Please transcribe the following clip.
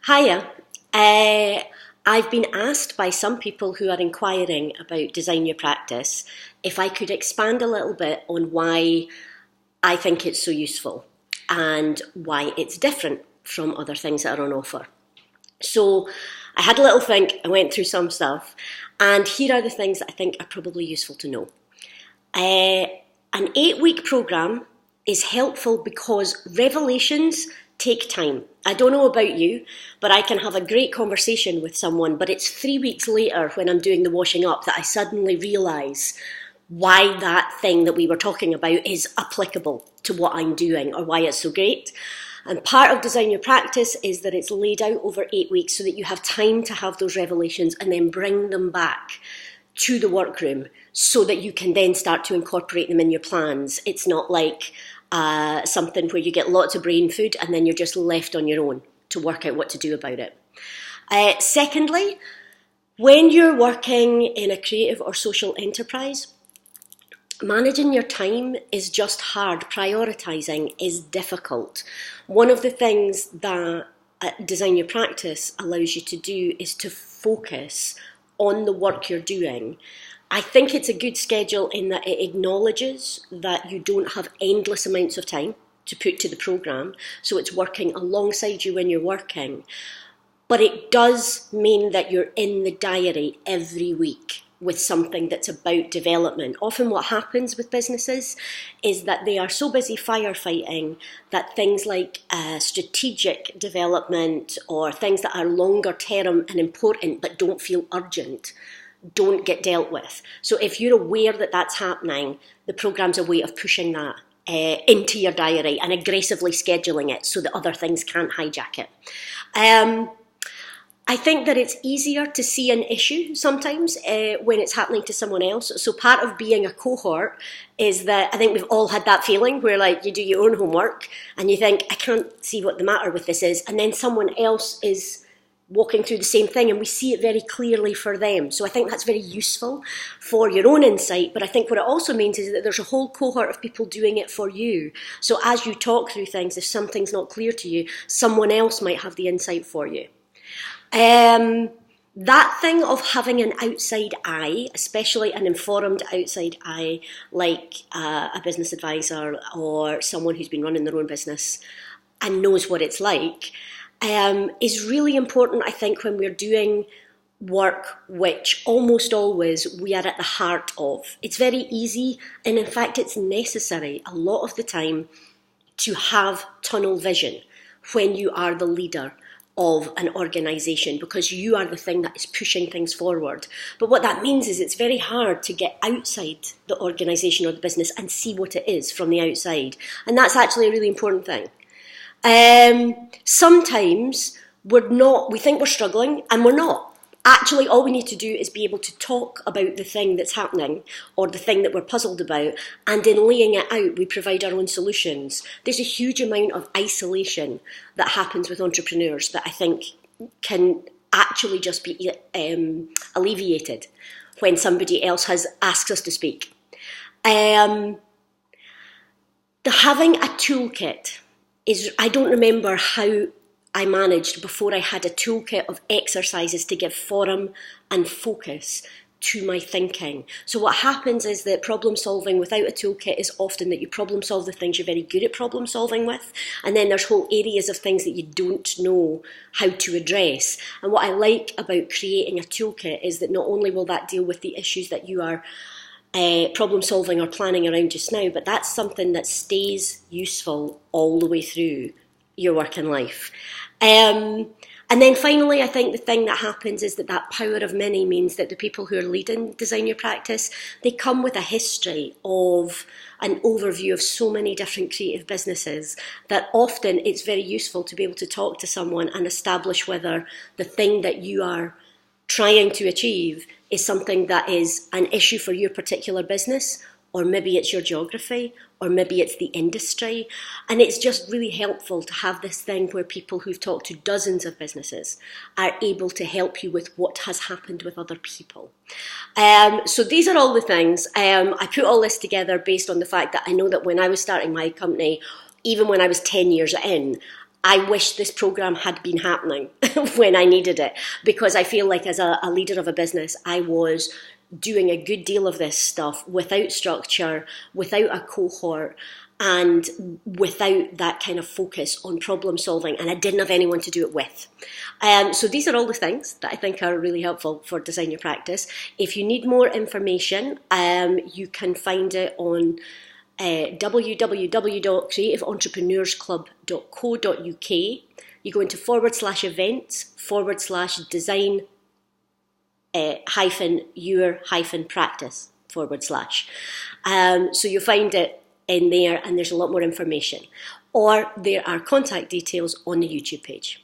Hiya. Uh, I've been asked by some people who are inquiring about Design Your Practice if I could expand a little bit on why I think it's so useful and why it's different from other things that are on offer. So I had a little think, I went through some stuff, and here are the things that I think are probably useful to know. An 8-week programme is helpful because revelations take time. I don't know about you, but I can have a great conversation with someone, but it's 3 weeks later when I'm doing the washing up that I suddenly realise why that thing that we were talking about is applicable to what I'm doing or why it's so great. And part of Design Your Practice is that it's laid out over 8 weeks so that you have time to have those revelations and then bring them back to the workroom so that you can then start to incorporate them in your plans. It's not like something where you get lots of brain food and then you're just left on your own to work out what to do about it. Secondly, when you're working in a creative or social enterprise, managing your time is just hard. Prioritising is difficult. One of the things that Design Your Practice allows you to do is to focus on the work you're doing. I think it's a good schedule in that it acknowledges that you don't have endless amounts of time to put to the programme, so it's working alongside you when you're working. But it does mean that you're in the diary every week with something that's about development. Often what happens with businesses is that they are so busy firefighting that things like strategic development or things that are longer term and important but don't feel urgent don't get dealt with. So if you're aware that that's happening, the programme's a way of pushing that into your diary and aggressively scheduling it so that other things can't hijack it. I think that it's easier to see an issue sometimes when it's happening to someone else. So part of being a cohort is that I think we've all had that feeling where like you do your own homework and you think, I can't see what the matter with this is. And then someone else is walking through the same thing and we see it very clearly for them. So I think that's very useful for your own insight. But I think what it also means is that there's a whole cohort of people doing it for you. So as you talk through things, if something's not clear to you, someone else might have the insight for you. That thing of having an outside eye, especially an informed outside eye, like a business advisor or someone who's been running their own business and knows what it's like, is really important, I think, when we're doing work which almost always we are at the heart of. It's very easy, and in fact it's necessary a lot of the time to have tunnel vision when you are the leader of an organisation, because you are the thing that is pushing things forward. But what that means is it's very hard to get outside the organisation or the business and see what it is from the outside. And that's actually a really important thing. Sometimes we think we're struggling and we're not. Actually, all we need to do is be able to talk about the thing that's happening or the thing that we're puzzled about, and in laying it out, we provide our own solutions. There's a huge amount of isolation that happens with entrepreneurs that I think can actually just be alleviated when somebody else has asked us to speak. Having a toolkit is, I don't remember how I managed before I had a toolkit of exercises to give forum and focus to my thinking. So what happens is that problem solving without a toolkit is often that you problem solve the things you're very good at problem solving with, and then there's whole areas of things that you don't know how to address. And what I like about creating a toolkit is that not only will that deal with the issues that you are problem solving or planning around just now, but that's something that stays useful all the way through your working life. And then finally, I think the thing that happens is that power of many means that the people who are leading Design Your Practice, they come with a history of an overview of so many different creative businesses that often it's very useful to be able to talk to someone and establish whether the thing that you are trying to achieve is something that is an issue for your particular business, or maybe it's your geography, or maybe it's the industry. And it's just really helpful to have this thing where people who've talked to dozens of businesses are able to help you with what has happened with other people. So these are all the things. I put all this together based on the fact that I know that when I was starting my company, even when I was 10 years in, I wish this program had been happening when I needed it, because I feel like as a leader of a business, I was doing a good deal of this stuff without structure, without a cohort, and without that kind of focus on problem solving, and I didn't have anyone to do it with. So these are all the things that I think are really helpful for Design Your Practice. If you need more information, you can find it on www.creativeentrepreneursclub.co.uk. You go into /events/design -your-practice /. So you'll find it in there, and there's a lot more information. Or there are contact details on the YouTube page.